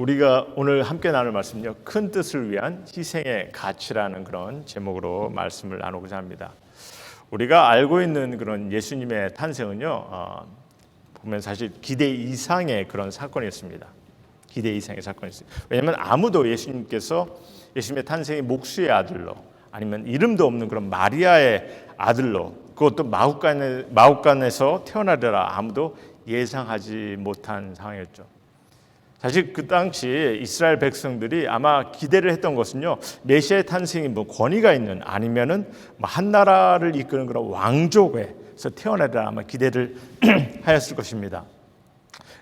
우리가 오늘 함께 나눌 말씀은요, 큰 뜻을 위한 희생의 가치라는 그런 제목으로 말씀을 나누고자 합니다. 우리가 알고 있는 그런 예수님의 탄생은요, 보면 사실 기대 이상의 그런 사건이었습니다. 기대 이상의 사건이었어요. 왜냐하면 아무도 예수님의 탄생이 목수의 아들로, 아니면 이름도 없는 그런 마리아의 아들로, 그것도 마국간에서 태어나리라 아무도 예상하지 못한 상황이었죠. 사실 그 당시 이스라엘 백성들이 아마 기대를 했던 것은요, 메시아의 탄생이 뭐 권위가 있는, 아니면은 한 나라를 이끄는 그런 왕족에서 태어나리라 아마 기대를 하였을 것입니다.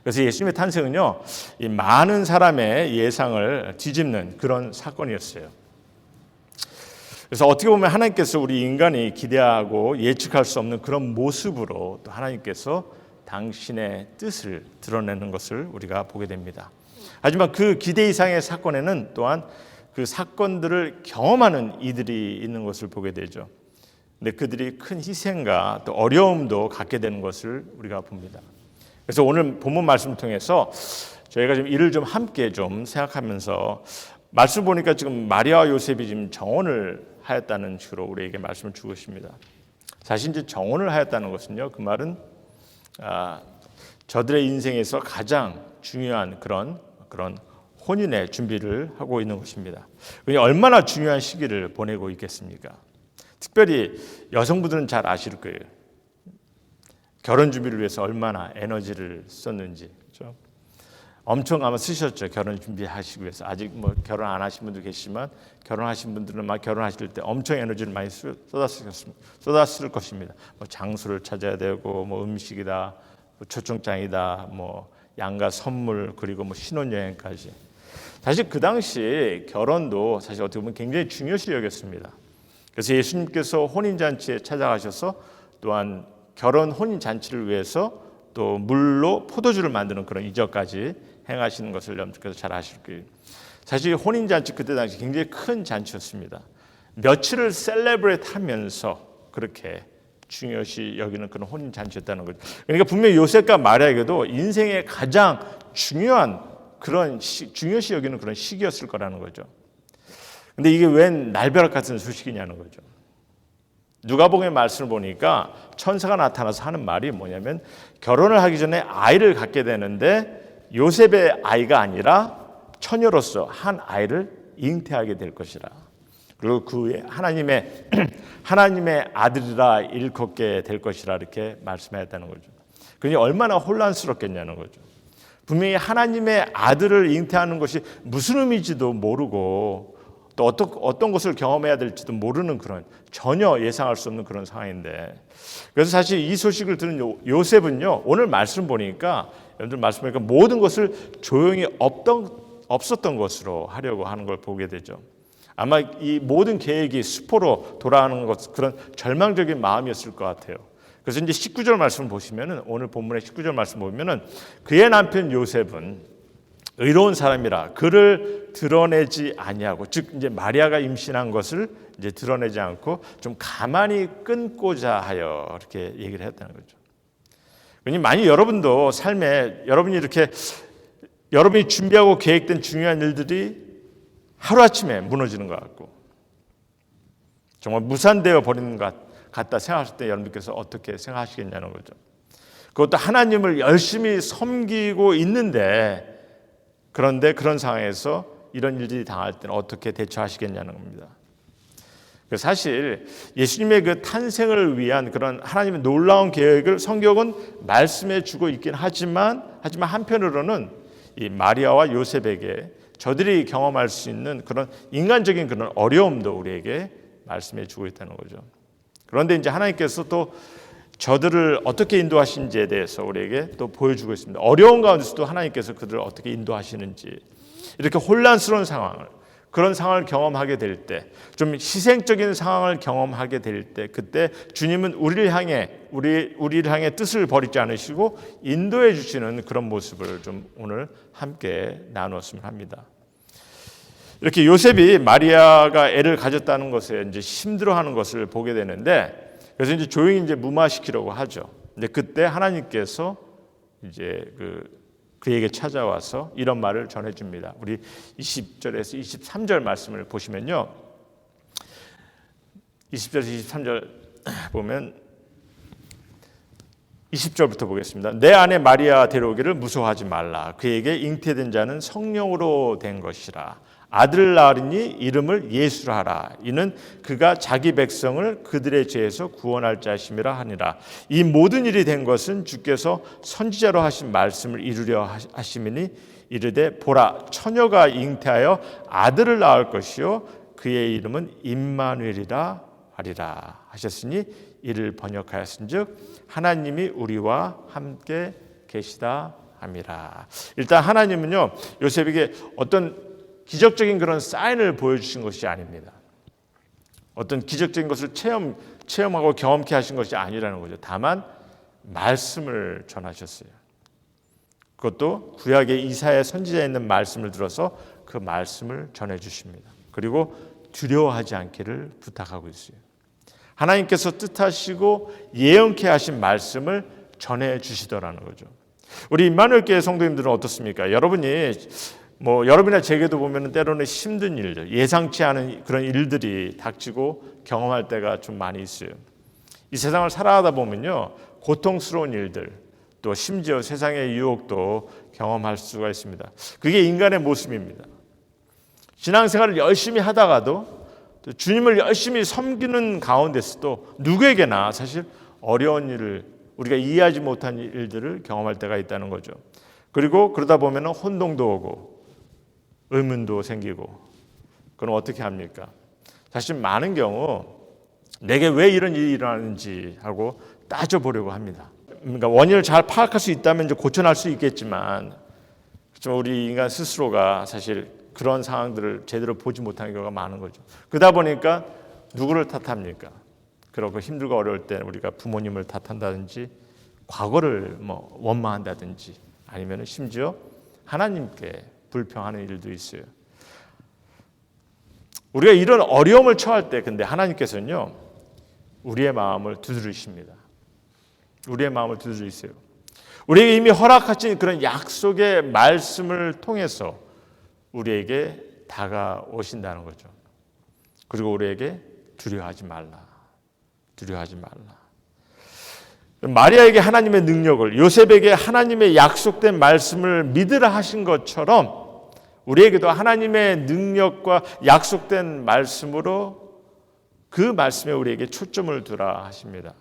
그래서 예수님의 탄생은요, 이 많은 사람의 예상을 뒤집는 그런 사건이었어요. 그래서 어떻게 보면 하나님께서 우리 인간이 기대하고 예측할 수 없는 그런 모습으로 또 하나님께서 당신의 뜻을 드러내는 것을 우리가 보게 됩니다. 하지만 그 기대 이상의 사건에는 또한 그 사건들을 경험하는 이들이 있는 것을 보게 되죠. 근데 그들이 큰 희생과 또 어려움도 갖게 되는 것을 우리가 봅니다. 그래서 오늘 본문 말씀을 통해서 저희가 좀 이를 좀 함께 좀 생각하면서, 말씀 보니까 지금 마리아와 요셉이 지금 정혼을 하였다는 식으로 우리에게 말씀을 주고 있습니다. 사실 이제 정혼을 하였다는 것은요, 그 말은 저들의 인생에서 가장 중요한 그런 혼인의 준비를 하고 있는 것입니다. 얼마나 중요한 시기를 보내고 있겠습니까? 특별히 여성분들은 잘 아실 거예요. 결혼 준비를 위해서 얼마나 에너지를 썼는지, 그렇죠? 엄청 아마 쓰셨죠. 결혼 준비하시기 위해서. 아직 뭐 결혼 안 하신 분도 계시지만 결혼하신 분들은 막 결혼하실 때 엄청 에너지를 많이 쏟았을 것입니다. 뭐 장소를 찾아야 되고, 뭐 음식이다, 뭐 초청장이다, 뭐 양가 선물, 그리고 뭐 신혼여행까지. 사실 그 당시 결혼도 사실 어떻게 보면 굉장히 중요시 여겼습니다. 그래서 예수님께서 혼인잔치에 찾아가셔서 또한 결혼 혼인잔치를 위해서 또 물로 포도주를 만드는 그런 이적까지 행하시는 것을 여러분께서 잘 아실 거예요. 사실 혼인잔치 그때 당시 굉장히 큰 잔치였습니다. 며칠을 셀레브레이트 하면서 그렇게 중요시 여기는 그런 혼인잔치였다는 거죠. 그러니까 분명히 요셉과 마리아에게도 인생의 가장 중요한 그런 중요시 여기는 그런 시기였을 거라는 거죠. 근데 이게 웬 날벼락 같은 소식이냐는 거죠. 누가복음의 말씀을 보니까 천사가 나타나서 하는 말이 뭐냐면, 결혼을 하기 전에 아이를 갖게 되는데 요셉의 아이가 아니라 처녀로서 한 아이를 잉태하게 될 것이라. 그리고 그 후에 하나님의 아들이라 일컫게 될 것이라 이렇게 말씀하였다는 거죠. 그러니 얼마나 혼란스럽겠냐는 거죠. 분명히 하나님의 아들을 잉태하는 것이 무슨 의미인지도 모르고, 또 어떤 것을 경험해야 될지도 모르는 그런, 전혀 예상할 수 없는 그런 상황인데, 그래서 사실 이 소식을 들은 요셉은요, 오늘 말씀 보니까, 여러분들 말씀 보니까 모든 것을 조용히 없었던 것으로 하려고 하는 걸 보게 되죠. 아마 이 모든 계획이 수포로 돌아가는 것, 그런 절망적인 마음이었을 것 같아요. 그래서 이제 19절 말씀 보시면은, 오늘 본문의 19절 말씀 보면은, 그의 남편 요셉은 의로운 사람이라 그를 드러내지 아니하고, 즉 이제 마리아가 임신한 것을 이제 드러내지 않고 좀 가만히 끊고자 하여 이렇게 얘기를 했다는 거죠. 왜냐면 만약 여러분도 삶에 여러분이 준비하고 계획된 중요한 일들이 하루아침에 무너지는 것 같고 정말 무산되어 버리는 것 같다 생각하실 때 여러분께서 어떻게 생각하시겠냐는 거죠. 그것도 하나님을 열심히 섬기고 있는데, 그런데 그런 상황에서 이런 일들이 당할 때는 어떻게 대처하시겠냐는 겁니다. 사실 예수님의 그 탄생을 위한 그런 하나님의 놀라운 계획을 성경은 말씀해 주고 있긴 하지만 한편으로는 이 마리아와 요셉에게 저들이 경험할 수 있는 그런 인간적인 그런 어려움도 우리에게 말씀해 주고 있다는 거죠. 그런데 이제 하나님께서 또 저들을 어떻게 인도하시는지에 대해서 우리에게 또 보여주고 있습니다. 어려운 가운데서도 하나님께서 그들을 어떻게 인도하시는지, 이렇게 혼란스러운 그런 상황을 경험하게 될 때, 좀 희생적인 상황을 경험하게 될 때, 그때 주님은 우리를 향해 뜻을 버리지 않으시고 인도해 주시는 그런 모습을 좀 오늘 함께 나누었으면 합니다. 이렇게 요셉이 마리아가 애를 가졌다는 것에 이제 힘들어하는 것을 보게 되는데, 그래서 이제 조용히 이제 무마시키려고 하죠. 근데 그때 하나님께서 이제 그에게 찾아와서 이런 말을 전해줍니다. 우리 20절에서 23절 말씀을 보시면요. 20절에서 23절 보면 20절부터 보겠습니다. 내 아내 마리아 데려오기를 무서워하지 말라. 그에게 잉태된 자는 성령으로 된 것이라. 아들을 낳으리니 이름을 예수라 하라. 이는 그가 자기 백성을 그들의 죄에서 구원할 자심이라 하니라. 이 모든 일이 된 것은 주께서 선지자로 하신 말씀을 이루려 하심이니 이르되 보라 처녀가 잉태하여 아들을 낳을 것이요 그의 이름은 임마누엘이라 하리라 하셨으니 이를 번역하였은즉 하나님이 우리와 함께 계시다 함이라. 일단 하나님은요 요셉에게 어떤 기적적인 그런 사인을 보여주신 것이 아닙니다. 어떤 기적적인 것을 체험하고 경험케 하신 것이 아니라는 거죠. 다만 말씀을 전하셨어요. 그것도 구약의 이사야 선지자에 있는 말씀을 들어서 그 말씀을 전해주십니다. 그리고 두려워하지 않기를 부탁하고 있어요. 하나님께서 뜻하시고 예언케 하신 말씀을 전해주시더라는 거죠. 우리 임마누엘 교회 성도님들은 어떻습니까? 여러분이나 제게도 보면 때로는 힘든 일들, 예상치 않은 그런 일들이 닥치고 경험할 때가 좀 많이 있어요. 이 세상을 살아가다 보면요, 고통스러운 일들, 또 심지어 세상의 유혹도 경험할 수가 있습니다. 그게 인간의 모습입니다. 신앙생활을 열심히 하다가도 또 주님을 열심히 섬기는 가운데서도 누구에게나 사실 어려운 일을 우리가 이해하지 못한 일들을 경험할 때가 있다는 거죠. 그리고 그러다 보면 혼동도 오고 의문도 생기고 그럼 어떻게 합니까? 사실 많은 경우 내게 왜 이런 일이 일어나는지 하고 따져보려고 합니다. 그러니까 원인을 잘 파악할 수 있다면 이제 고쳐낼 수 있겠지만 우리 인간 스스로가 사실 그런 상황들을 제대로 보지 못하는 경우가 많은 거죠. 그러다 보니까 누구를 탓합니까? 그렇고 힘들고 어려울 때 우리가 부모님을 탓한다든지 과거를 원망한다든지 아니면 심지어 하나님께 불평하는 일도 있어요. 우리가 이런 어려움을 처할 때 근데 하나님께서는요 우리의 마음을 두드리십니다. 우리의 마음을 두드리세요. 우리에게 이미 허락하신 그런 약속의 말씀을 통해서 우리에게 다가오신다는 거죠. 그리고 우리에게 두려워하지 말라. 두려워하지 말라. 마리아에게 하나님의 능력을, 요셉에게 하나님의 약속된 말씀을 믿으라 하신 것처럼 우리에게도 하나님의 능력과 약속된 말씀으로 그 말씀에 우리에게 초점을 두라 하십니다.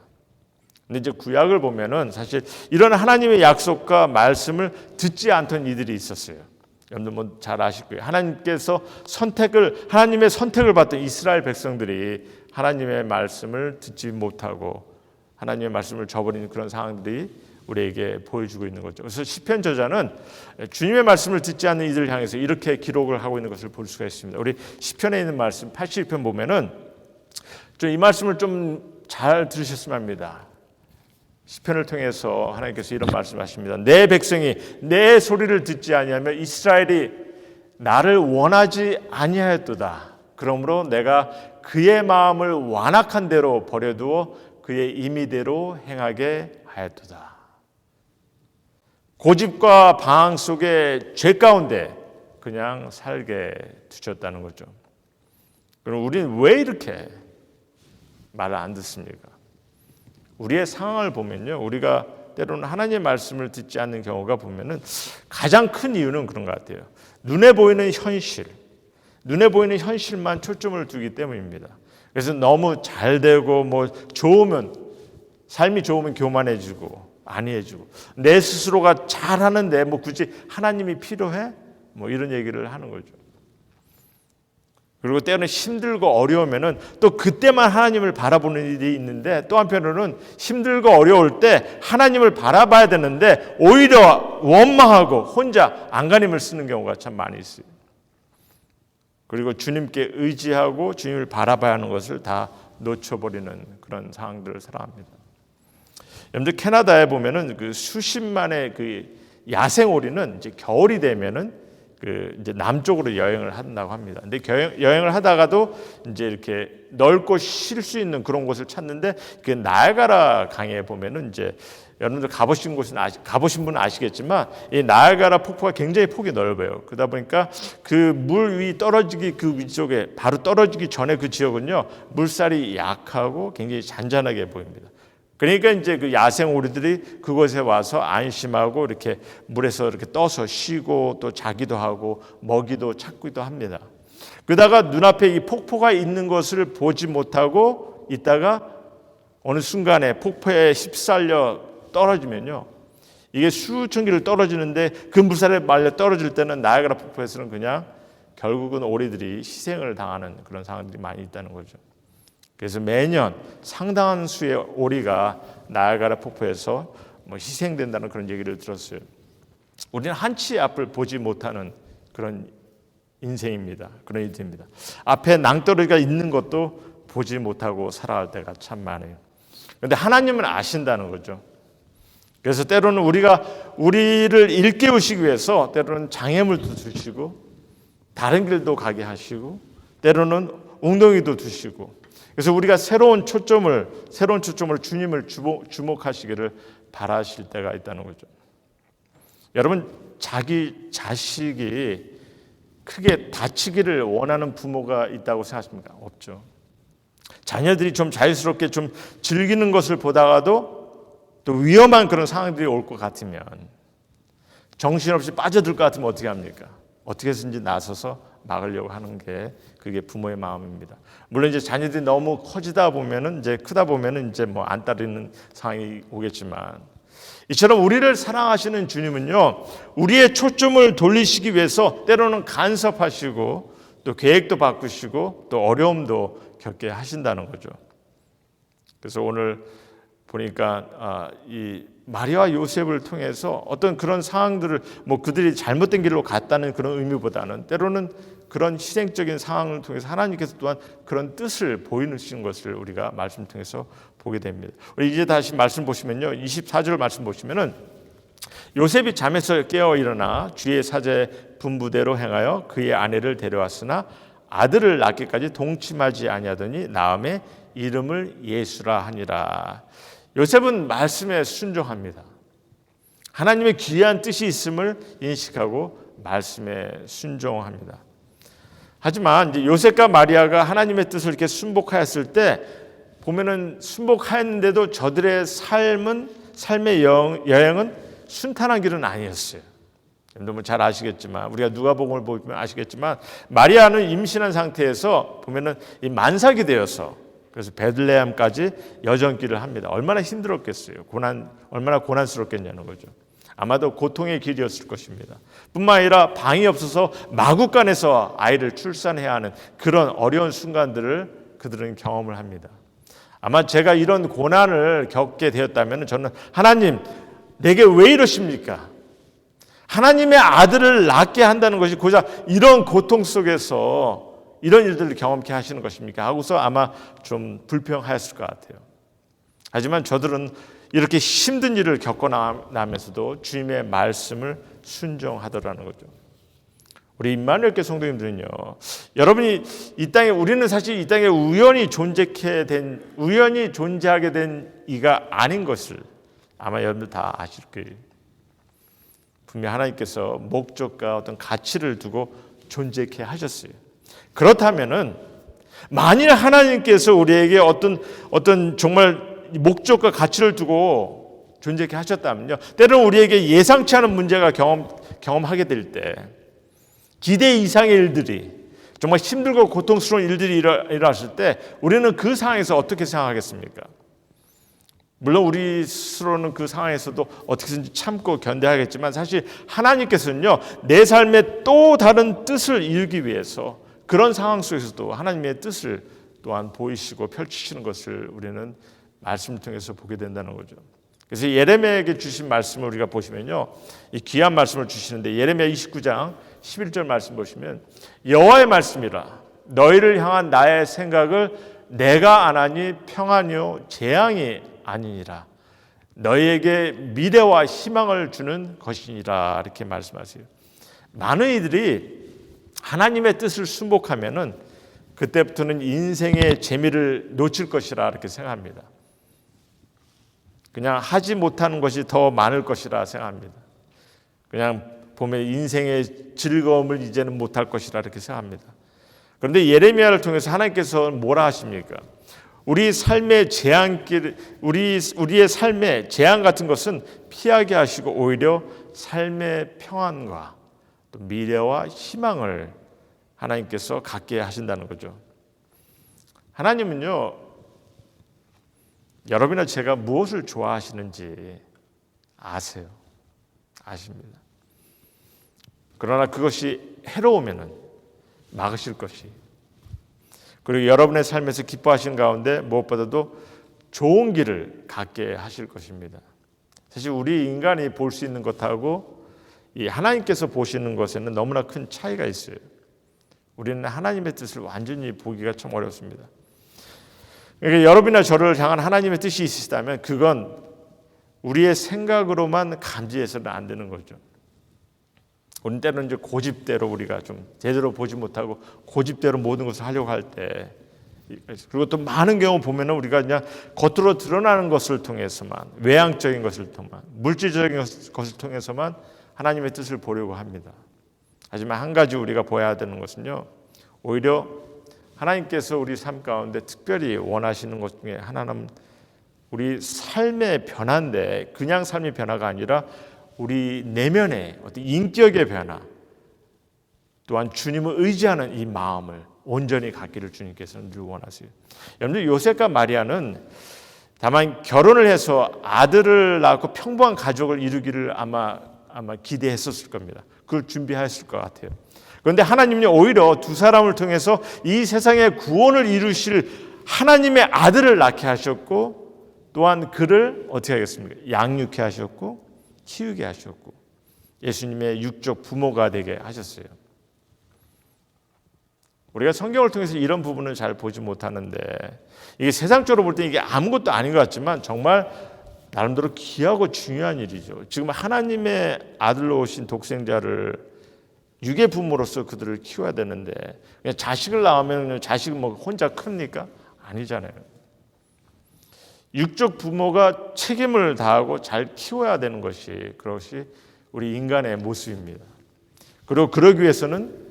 근데 이제 구약을 보면은 사실 이런 하나님의 약속과 말씀을 듣지 않던 이들이 있었어요. 여러분들 잘 아실 거예요. 하나님의 선택을 받던 이스라엘 백성들이 하나님의 말씀을 듣지 못하고 하나님의 말씀을 저버리는 그런 상황들이 우리에게 보여주고 있는 거죠. 그래서 시편 저자는 주님의 말씀을 듣지 않는 이들을 향해서 이렇게 기록을 하고 있는 것을 볼 수가 있습니다. 우리 시편에 있는 말씀 81편 보면은 이 말씀을 좀 잘 들으셨으면 합니다. 시편을 통해서 하나님께서 이런 말씀하십니다. 내 백성이 내 소리를 듣지 아니하며 이스라엘이 나를 원하지 아니하였도다. 그러므로 내가 그의 마음을 완악한 대로 버려두어 그의 임의대로 행하게 하였도다. 고집과 방황 속에 죄 가운데 그냥 살게 두셨다는 거죠. 그럼 우리는 왜 이렇게 말을 안 듣습니까? 우리의 상황을 보면요, 우리가 때로는 하나님의 말씀을 듣지 않는 경우가 보면은 가장 큰 이유는 그런 것 같아요. 눈에 보이는 현실만 초점을 두기 때문입니다. 그래서 너무 잘 되고 삶이 좋으면 교만해지고 아니해지고 내 스스로가 잘하는데 굳이 하나님이 필요해? 이런 얘기를 하는 거죠. 그리고 때로는 힘들고 어려우면은 또 그때만 하나님을 바라보는 일이 있는데 또 한편으로는 힘들고 어려울 때 하나님을 바라봐야 되는데 오히려 원망하고 혼자 안간힘을 쓰는 경우가 참 많이 있어요. 그리고 주님께 의지하고 주님을 바라봐야 하는 것을 다 놓쳐버리는 그런 상황들을 살아갑니다. 여러분들 캐나다에 보면은 그 수십만의 그 야생 오리는 이제 겨울이 되면은 이제 남쪽으로 여행을 한다고 합니다. 근데 여행을 하다가도 이제 이렇게 넓고 쉴 수 있는 그런 곳을 찾는데 그 나야가라 강에 보면은 이제 여러분들 가보신 분은 아시겠지만 이 나야가라 폭포가 굉장히 폭이 넓어요. 그러다 보니까 그 물 위 떨어지기 그 위쪽에 바로 떨어지기 전에 그 지역은요 물살이 약하고 굉장히 잔잔하게 보입니다. 그러니까 이제 그 야생 오리들이 그곳에 와서 안심하고 이렇게 물에서 이렇게 떠서 쉬고 또 자기도 하고 먹이도 찾기도 합니다. 그러다가 눈앞에 이 폭포가 있는 것을 보지 못하고 있다가 어느 순간에 폭포에 휩쓸려 떨어지면요. 이게 수천 킬로 떨어지는데 그 물살에 말려 떨어질 때는 나야가라 폭포에서는 그냥 결국은 오리들이 희생을 당하는 그런 상황들이 많이 있다는 거죠. 그래서 매년 상당한 수의 오리가 나야가라 폭포에서 희생된다는 그런 얘기를 들었어요. 우리는 한치의 앞을 보지 못하는 그런 인생입니다. 그런 인생입니다. 앞에 낭떠러지가 있는 것도 보지 못하고 살아갈 때가 참 많아요. 그런데 하나님은 아신다는 거죠. 그래서 때로는 우리를 일깨우시기 위해서 때로는 장애물도 주시고 다른 길도 가게 하시고 때로는 웅덩이도 두시고 그래서 우리가 새로운 초점을 주님을 주목하시기를 바라실 때가 있다는 거죠. 여러분 자기 자식이 크게 다치기를 원하는 부모가 있다고 생각하십니까? 없죠. 자녀들이 좀 자유스럽게 좀 즐기는 것을 보다가도 또 위험한 그런 상황들이 올 것 같으면 정신없이 빠져들 것 같으면 어떻게 합니까? 어떻게 해서든지 나서서 막으려고 하는 게 그게 부모의 마음입니다. 물론 이제 자녀들이 너무 크다 보면은 이제 안 따르는 상황이 오겠지만 이처럼 우리를 사랑하시는 주님은요 우리의 초점을 돌리시기 위해서 때로는 간섭하시고 또 계획도 바꾸시고 또 어려움도 겪게 하신다는 거죠. 그래서 오늘 보니까 이 마리아와 요셉을 통해서 어떤 그런 상황들을 그들이 잘못된 길로 갔다는 그런 의미보다는 때로는 그런 희생적인 상황을 통해서 하나님께서 또한 그런 뜻을 보이시는 것을 우리가 말씀 통해서 보게 됩니다. 우리 이제 다시 말씀 보시면요. 24절 말씀 보시면은 요셉이 잠에서 깨어 일어나 주의 사제 분부대로 행하여 그의 아내를 데려왔으나 아들을 낳기까지 동침하지 아니하더니 나음의 이름을 예수라 하니라. 요셉은 말씀에 순종합니다. 하나님의 귀한 뜻이 있음을 인식하고 말씀에 순종합니다. 하지만 이제 요셉과 마리아가 하나님의 뜻을 이렇게 순복하였을 때 보면은 순복하였는데도 저들의 삶의 여행은 순탄한 길은 아니었어요. 여러분 잘 아시겠지만 우리가 누가복음을 보면 아시겠지만 마리아는 임신한 상태에서 보면은 이 만삭이 되어서 그래서 베들레헴까지 여정길을 합니다. 얼마나 힘들었겠어요. 얼마나 고난스럽겠냐는 거죠. 아마도 고통의 길이었을 것입니다. 뿐만 아니라 방이 없어서 마구간에서 아이를 출산해야 하는 그런 어려운 순간들을 그들은 경험을 합니다. 아마 제가 이런 고난을 겪게 되었다면 저는 하나님 내게 왜 이러십니까? 하나님의 아들을 낳게 한다는 것이 고작 이런 고통 속에서 이런 일들을 경험케 하시는 것입니까? 하고서 아마 좀 불평하였을 것 같아요. 하지만 저들은 이렇게 힘든 일을 겪어나면서도 주님의 말씀을 순종하더라는 거죠. 우리 임마누엘교회 성도님들은요, 여러분이 우리는 사실 이 땅에 우연히 존재하게 된 이가 아닌 것을 아마 여러분들 다 아실 거예요. 분명 하나님께서 목적과 어떤 가치를 두고 존재케 하셨어요. 그렇다면은 만일 하나님께서 우리에게 어떤 정말 목적과 가치를 두고 존재케 하셨다면요, 때로는 우리에게 예상치 않은 문제가 경험하게 될 때 기대 이상의 일들이 정말 힘들고 고통스러운 일들이 일어났을 때 우리는 그 상황에서 어떻게 생각하겠습니까? 물론 우리 스스로는 그 상황에서도 어떻게든지 참고 견뎌야겠지만 사실 하나님께서는요 내 삶에 또 다른 뜻을 이루기 위해서 그런 상황 속에서도 하나님의 뜻을 또한 보이시고 펼치시는 것을 우리는 말씀을 통해서 보게 된다는 거죠. 그래서 예레미야에게 주신 말씀을 우리가 보시면요, 이 귀한 말씀을 주시는데 예레미야 29장 11절 말씀 보시면 여호와의 말씀이라 너희를 향한 나의 생각을 내가 안하니 평안이요 재앙이 아니니라 너희에게 미래와 희망을 주는 것이니라 이렇게 말씀하세요. 많은 이들이 하나님의 뜻을 순복하면은 그때부터는 인생의 재미를 놓칠 것이라 이렇게 생각합니다. 그냥 하지 못하는 것이 더 많을 것이라 생각합니다. 그냥 보면 인생의 즐거움을 이제는 못할 것이라 이렇게 생각합니다. 그런데 예레미야를 통해서 하나님께서 뭐라 하십니까? 우리의 삶의 재앙 같은 것은 피하게 하시고 오히려 삶의 평안과 또 미래와 희망을 하나님께서 갖게 하신다는 거죠. 하나님은요, 여러분이나 제가 무엇을 좋아하시는지 아세요. 아십니다. 그러나 그것이 해로우면은 막으실 것이, 그리고 여러분의 삶에서 기뻐하시는 가운데 무엇보다도 좋은 길을 갖게 하실 것입니다. 사실 우리 인간이 볼 수 있는 것하고 이 하나님께서 보시는 것에는 너무나 큰 차이가 있어요. 우리는 하나님의 뜻을 완전히 보기가 참 어렵습니다. 그러니까 여러분이나 저를 향한 하나님의 뜻이 있으시다면 그건 우리의 생각으로만 감지해서는 안 되는 거죠. 우리는 때로는 이제 고집대로 우리가 좀 제대로 보지 못하고 고집대로 모든 것을 하려고 할 때, 그리고 또 많은 경우 보면은 우리가 그냥 겉으로 드러나는 것을 통해서만, 외향적인 것을 통한, 물질적인 것을 통해서만 하나님의 뜻을 보려고 합니다. 하지만 한 가지 우리가 보아야 되는 것은요, 오히려 하나님께서 우리 삶 가운데 특별히 원하시는 것 중에 하나는 우리 삶의 변화인데, 그냥 삶의 변화가 아니라 우리 내면의 어떤 인격의 변화, 또한 주님을 의지하는 이 마음을 온전히 갖기를 주님께서는 늘 원하세요. 여러분, 요셉과 마리아는 다만 결혼을 해서 아들을 낳고 평범한 가족을 이루기를 아마 기대했었을 겁니다. 그걸 준비했을 것 같아요. 그런데 하나님이 오히려 두 사람을 통해서 이 세상의 구원을 이루실 하나님의 아들을 낳게 하셨고, 또한 그를 어떻게 하겠습니까? 양육케 하셨고 키우게 하셨고 예수님의 육적 부모가 되게 하셨어요. 우리가 성경을 통해서 이런 부분을 잘 보지 못하는데, 이게 세상적으로 볼 때 이게 아무것도 아닌 것 같지만 정말 나름대로 귀하고 중요한 일이죠. 지금 하나님의 아들로 오신 독생자를 육의 부모로서 그들을 키워야 되는데, 그냥 자식을 낳으면 자식은 뭐 혼자 큽니까? 아니잖아요. 육적 부모가 책임을 다하고 잘 키워야 되는 그것이 우리 인간의 모습입니다. 그리고 그러기 위해서는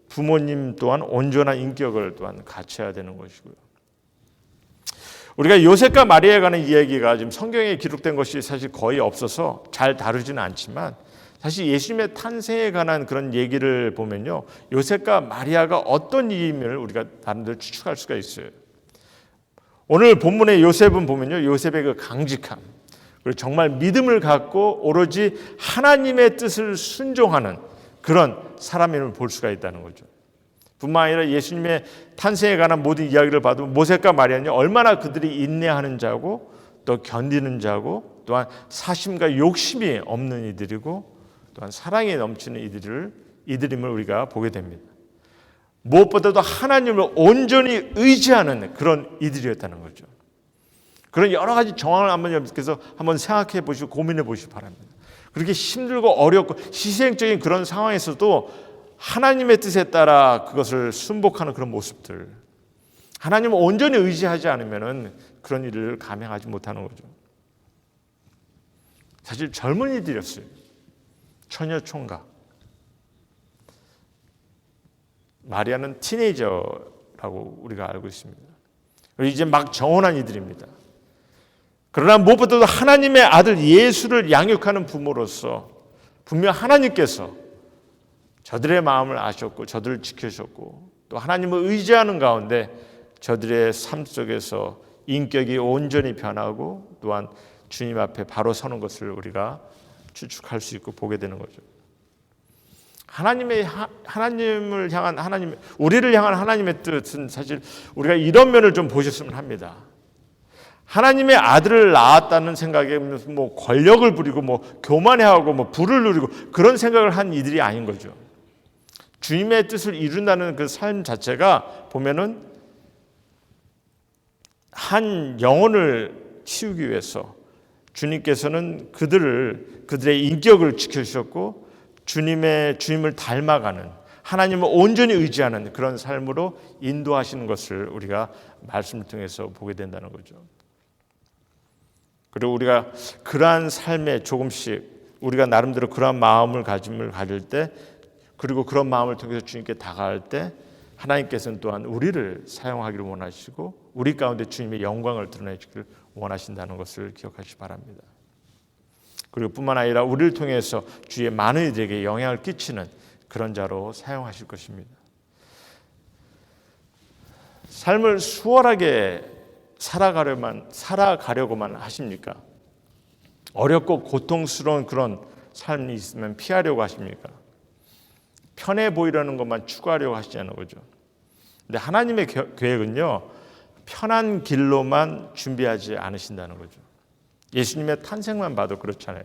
부모님 또한 온전한 인격을 또한 갖춰야 되는 것이고요. 우리가 요셉과 마리아에 관한 이야기가 지금 성경에 기록된 것이 사실 거의 없어서 잘 다루지는 않지만, 사실 예수님의 탄생에 관한 그런 얘기를 보면요, 요셉과 마리아가 어떤 이임을 우리가 나름대로 추측할 수가 있어요. 오늘 본문의 요셉은 보면요, 요셉의 그 강직함, 그리고 정말 믿음을 갖고 오로지 하나님의 뜻을 순종하는 그런 사람임을 볼 수가 있다는 거죠. 뿐만 아니라 예수님의 탄생에 관한 모든 이야기를 봐도 모세과 마리아는 얼마나 그들이 인내하는 자고 또 견디는 자고 또한 사심과 욕심이 없는 이들이고 또한 사랑에 넘치는 이들임을 우리가 보게 됩니다. 무엇보다도 하나님을 온전히 의지하는 그런 이들이었다는 거죠. 그런 여러 가지 정황을 여러분께서 한번 생각해 보시고 고민해 보시기 바랍니다. 그렇게 힘들고 어렵고 희생적인 그런 상황에서도 하나님의 뜻에 따라 그것을 순복하는 그런 모습들, 하나님을 온전히 의지하지 않으면 그런 일을 감행하지 못하는 거죠. 사실 젊은이들이었어요. 처녀 총각. 마리아는 티네이저라고 우리가 알고 있습니다. 이제 막 정혼한 이들입니다. 그러나 무엇보다도 하나님의 아들 예수를 양육하는 부모로서 분명 하나님께서 저들의 마음을 아셨고 저들을 지켜주셨고 또 하나님을 의지하는 가운데 저들의 삶 속에서 인격이 온전히 변하고 또한 주님 앞에 바로 서는 것을 우리가 추측할 수 있고 보게 되는 거죠. 하나님을 향한 우리를 향한 하나님의 뜻은 사실 우리가 이런 면을 좀 보셨으면 합니다. 하나님의 아들을 낳았다는 생각에 뭐 권력을 부리고 뭐 교만해하고 뭐 부를 누리고 그런 생각을 한 이들이 아닌 거죠. 주님의 뜻을 이룬다는 그 삶 자체가 보면은 한 영혼을 키우기 위해서 주님께서는 그들의 인격을 지켜주셨고 주님을 닮아가는, 하나님을 온전히 의지하는 그런 삶으로 인도하시는 것을 우리가 말씀을 통해서 보게 된다는 거죠. 그리고 우리가 그러한 삶에 조금씩 우리가 나름대로 그러한 마음을 가질 때, 그리고 그런 마음을 통해서 주님께 다가갈 때 하나님께서는 또한 우리를 사용하기를 원하시고 우리 가운데 주님의 영광을 드러내시기를 원하신다는 것을 기억하시기 바랍니다. 그리고 뿐만 아니라 우리를 통해서 주의 많은 이들에게 영향을 끼치는 그런 자로 사용하실 것입니다. 삶을 수월하게 살아가려고만 하십니까? 어렵고 고통스러운 그런 삶이 있으면 피하려고 하십니까? 편해 보이려는 것만 추구하려고 하시냐는 거죠. 근데 하나님의 계획은요, 편한 길로만 준비하지 않으신다는 거죠. 예수님의 탄생만 봐도 그렇잖아요.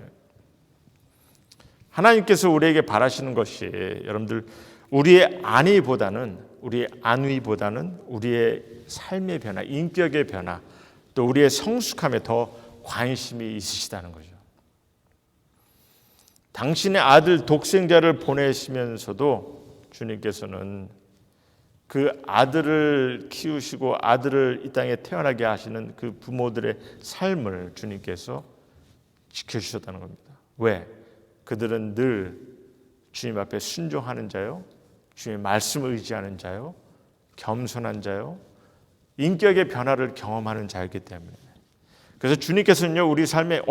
하나님께서 우리에게 바라시는 것이 여러분들 우리의 안위보다는 우리의 삶의 변화, 인격의 변화, 또 우리의 성숙함에 더 관심이 있으시다는 거죠. 당신의 아들 독생자를 보내시면서도 주님께서는 그 아들을 키우시고 아들을 이 땅에 태어나게 하시는 그 부모들의 삶을 주님께서 지켜주셨다는 겁니다. 왜? 그들은 늘 주님 앞에 순종하는 자요, 주님의 말씀을 의지하는 자요, 겸손한 자요, 인격의 변화를 경험하는 자였기 때문에. 그래서 주님께서는요, 우리 삶의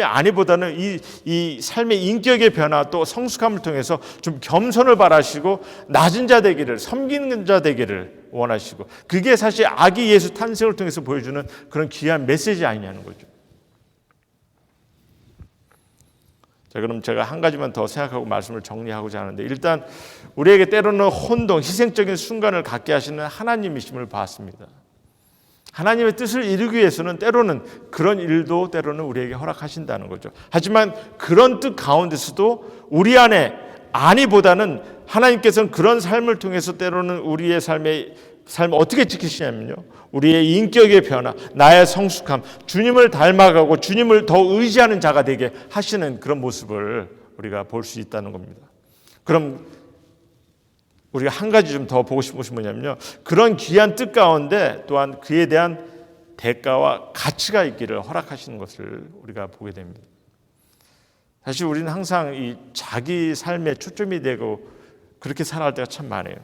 안위보다는 이 삶의 인격의 변화 또 성숙함을 통해서 좀 겸손을 바라시고 낮은 자 되기를, 섬기는 자 되기를 원하시고, 그게 사실 아기 예수 탄생을 통해서 보여주는 그런 귀한 메시지 아니냐는 거죠. 자, 그럼 제가 한 가지만 더 생각하고 말씀을 정리하고자 하는데, 일단 우리에게 때로는 혼동, 희생적인 순간을 갖게 하시는 하나님이심을 봤습니다. 하나님의 뜻을 이루기 위해서는 때로는 그런 일도 때로는 우리에게 허락하신다는 거죠. 하지만 그런 뜻 가운데서도 우리 안에 안위보다는 하나님께서는 그런 삶을 통해서 때로는 우리의 삶을 어떻게 지키시냐면요, 우리의 인격의 변화, 나의 성숙함, 주님을 닮아가고 주님을 더 의지하는 자가 되게 하시는 그런 모습을 우리가 볼 수 있다는 겁니다. 그럼 우리가 한 가지 좀 더 보고 싶은 것이 뭐냐면요, 그런 귀한 뜻 가운데 또한 그에 대한 대가와 가치가 있기를 허락하시는 것을 우리가 보게 됩니다. 사실 우리는 항상 이 자기 삶에 초점이 되고 그렇게 살아갈 때가 참 많아요.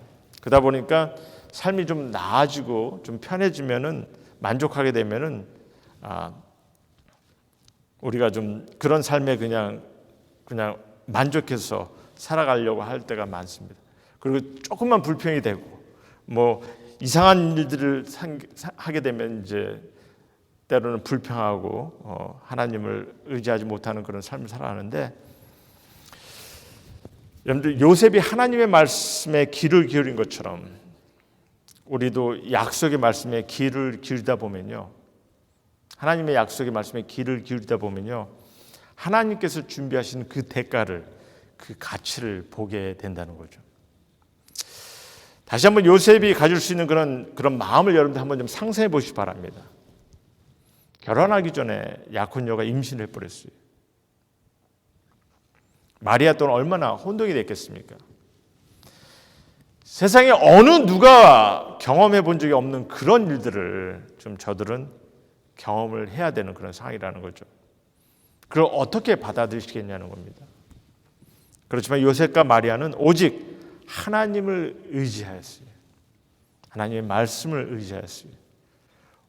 그러다 보니까 삶이 좀 나아지고 좀 편해지면은, 만족하게 되면은 우리가 좀 그런 삶에 그냥 만족해서 살아가려고 할 때가 많습니다. 그리고 조금만 불평이 되고 뭐 이상한 일들을 하게 되면 이제 때로는 불평하고 하나님을 의지하지 못하는 그런 삶을 살아가는데, 여러분들 요셉이 하나님의 말씀에 귀를 기울인 것처럼 우리도 약속의 말씀에 귀를 기울이다 보면요, 하나님의 약속의 말씀에 귀를 기울이다 보면요, 하나님께서 준비하신 그 대가를, 그 가치를 보게 된다는 거죠. 다시 한번 요셉이 가질 수 있는 그런 마음을 여러분들 한번 좀 상상해 보시기 바랍니다. 결혼하기 전에 약혼녀가 임신을 해버렸어요. 마리아 또한 얼마나 혼동이 됐겠습니까? 세상에 어느 누가 경험해 본 적이 없는 그런 일들을 좀 저들은 경험을 해야 되는 그런 상황이라는 거죠. 그걸 어떻게 받아들이시겠냐는 겁니다. 그렇지만 요셉과 마리아는 오직 하나님을 의지하였어요. 하나님의 말씀을 의지하였어요.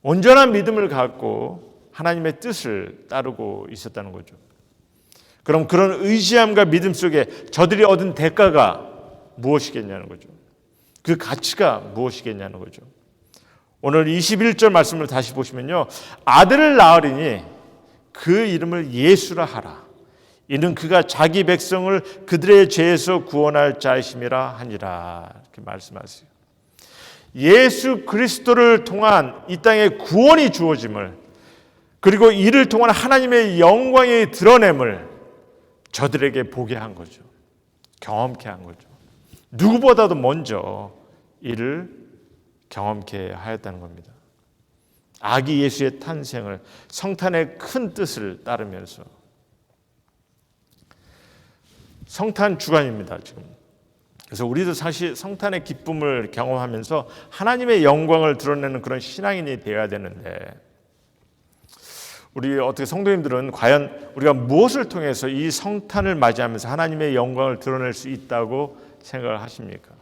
온전한 믿음을 갖고 하나님의 뜻을 따르고 있었다는 거죠. 그럼 그런 의지함과 믿음 속에 저들이 얻은 대가가 무엇이겠냐는 거죠. 그 가치가 무엇이겠냐는 거죠. 오늘 21절 말씀을 다시 보시면요, 아들을 낳으리니 그 이름을 예수라 하라. 이는 그가 자기 백성을 그들의 죄에서 구원할 자이심이라 하니라. 이렇게 말씀하세요. 예수 그리스도를 통한 이 땅에 구원이 주어짐을, 그리고 이를 통한 하나님의 영광의 드러냄을 저들에게 보게 한 거죠. 경험케 한 거죠. 누구보다도 먼저 이를 경험케 하였다는 겁니다. 아기 예수의 탄생을, 성탄의 큰 뜻을 따르면서 성탄 주간입니다, 지금. 그래서 우리도 사실 성탄의 기쁨을 경험하면서 하나님의 영광을 드러내는 그런 신앙인이 되어야 되는데, 우리 어떻게 성도님들은 과연 우리가 무엇을 통해서 이 성탄을 맞이하면서 하나님의 영광을 드러낼 수 있다고 생각을 하십니까?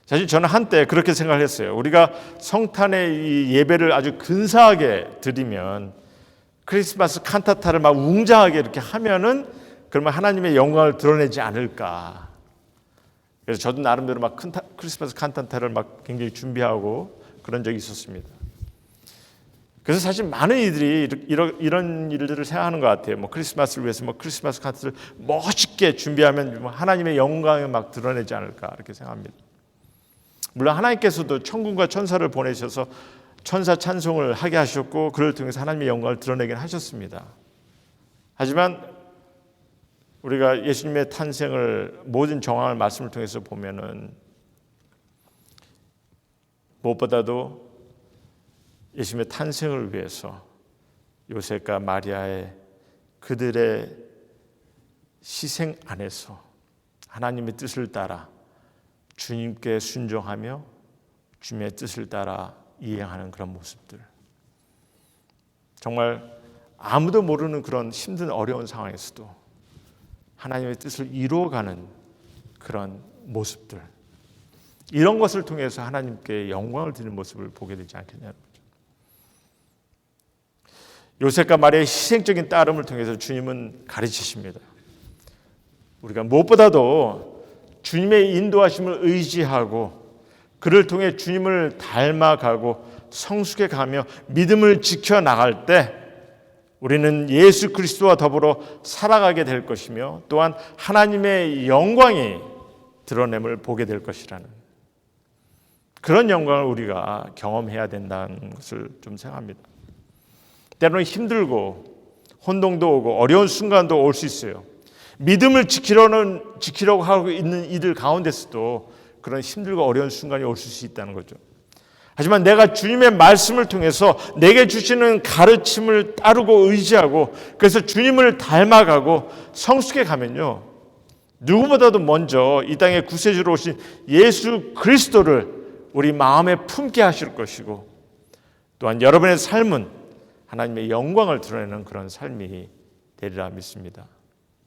사실 저는 한때 그렇게 생각을 했어요. 우리가 성탄의 이 예배를 아주 근사하게 드리면, 크리스마스 칸타타를 막 웅장하게 이렇게 하면은 그러면 하나님의 영광을 드러내지 않을까. 그래서 저도 나름대로 막 크리스마스 칸타타를 막 굉장히 준비하고 그런 적이 있었습니다. 그래서 사실 많은 이들이 이런 일들을 생각하는 것 같아요. 뭐 크리스마스를 위해서 뭐 크리스마스 칸타타를 멋있게 준비하면 하나님의 영광을 막 드러내지 않을까 이렇게 생각합니다. 물론 하나님께서도 천군과 천사를 보내셔서 천사 찬송을 하게 하셨고 그를 통해서 하나님의 영광을 드러내긴 하셨습니다. 하지만 우리가 예수님의 탄생을 모든 정황을 말씀을 통해서 보면은 무엇보다도 예수님의 탄생을 위해서 요셉과 마리아의 그들의 희생 안에서 하나님의 뜻을 따라 주님께 순종하며 주님의 뜻을 따라 이행하는 그런 모습들, 정말 아무도 모르는 그런 힘든 어려운 상황에서도 하나님의 뜻을 이루어가는 그런 모습들, 이런 것을 통해서 하나님께 영광을 드리는 모습을 보게 되지 않겠냐는 거죠. 요셉과 마리아의 희생적인 따름을 통해서 주님은 가르치십니다. 우리가 무엇보다도 주님의 인도하심을 의지하고 그를 통해 주님을 닮아가고 성숙해 가며 믿음을 지켜나갈 때 우리는 예수 그리스도와 더불어 살아가게 될 것이며 또한 하나님의 영광이 드러냄을 보게 될 것이라는 그런 영광을 우리가 경험해야 된다는 것을 좀 생각합니다. 때로는 힘들고 혼동도 오고 어려운 순간도 올 수 있어요. 믿음을 지키려고 하고 있는 이들 가운데서도 그런 힘들고 어려운 순간이 올 수 있다는 거죠. 하지만 내가 주님의 말씀을 통해서 내게 주시는 가르침을 따르고 의지하고 그래서 주님을 닮아가고 성숙해 가면요, 누구보다도 먼저 이 땅에 구세주로 오신 예수 그리스도를 우리 마음에 품게 하실 것이고 또한 여러분의 삶은 하나님의 영광을 드러내는 그런 삶이 되리라 믿습니다.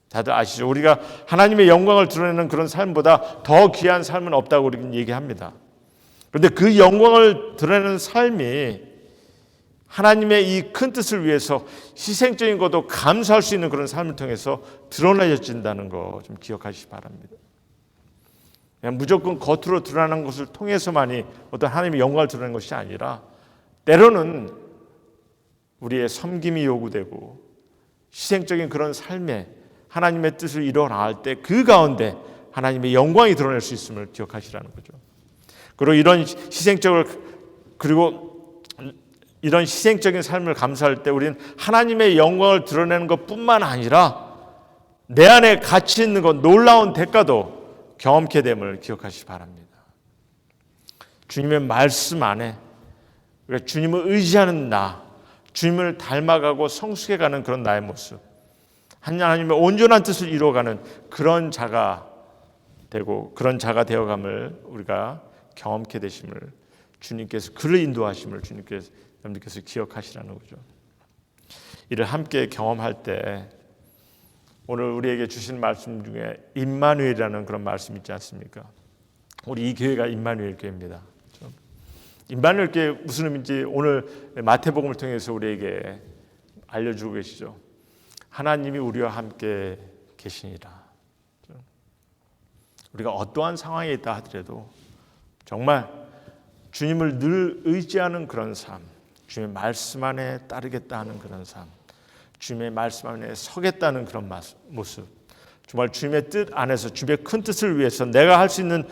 다들 아시죠? 우리가 하나님의 영광을 드러내는 그런 삶보다 더 귀한 삶은 없다고 우리는 얘기합니다. 그런데 그 영광을 드러내는 삶이 하나님의 이 큰 뜻을 위해서 희생적인 것도 감수할 수 있는 그런 삶을 통해서 드러내진다는 거 좀 기억하시기 바랍니다. 그냥 무조건 겉으로 드러나는 것을 통해서만이 어떤 하나님의 영광을 드러내는 것이 아니라 때로는 우리의 섬김이 요구되고 희생적인 그런 삶에 하나님의 뜻을 이루어 나갈 때 그 가운데 하나님의 영광이 드러낼 수 있음을 기억하시라는 거죠. 그리고 이런 희생적인 삶을 감수할 때 우리는 하나님의 영광을 드러내는 것뿐만 아니라 내 안에 가치 있는 것, 놀라운 대가도 경험케 됨을 기억하시기 바랍니다. 주님의 말씀 안에 우리가 주님을 의지하는 나, 주님을 닮아가고 성숙해가는 그런 나의 모습, 하나님의 온전한 뜻을 이루어가는 그런 자가 되고 그런 자가 되어감을 우리가 경험케 되심을 주님께서 그를 인도하심을 여러분께서 기억하시라는 거죠. 이를 함께 경험할 때 오늘 우리에게 주신 말씀 중에 임마누엘이라는 그런 말씀 있지 않습니까? 우리 이 교회가 임마누엘 교회입니다. 임마누엘 교회 무슨 의미인지 오늘 마태복음을 통해서 우리에게 알려주고 계시죠. 하나님이 우리와 함께 계시니라. 우리가 어떠한 상황에 있다 하더라도 정말 주님을 늘 의지하는 그런 삶, 주님의 말씀 안에 따르겠다 하는 그런 삶, 주님의 말씀 안에 서겠다는 그런 모습, 정말 주님의 뜻 안에서 주님의 큰 뜻을 위해서 내가 할 수 있는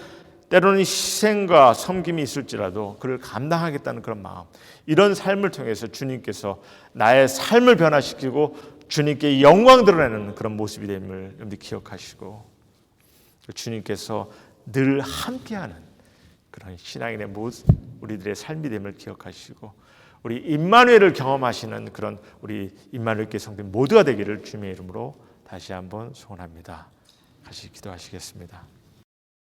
때로는 희생과 섬김이 있을지라도 그를 감당하겠다는 그런 마음, 이런 삶을 통해서 주님께서 나의 삶을 변화시키고 주님께 영광 드러내는 그런 모습이 됨을 여러분들 기억하시고 주님께서 늘 함께하는 그런 신앙인의 모습, 우리들의 삶이 됨을 기억하시고 우리 임마누엘을 경험하시는 그런 우리 임마누엘 교회 성도님 모두가 되기를 주님의 이름으로 다시 한번 소원합니다. 같이 기도하시겠습니다.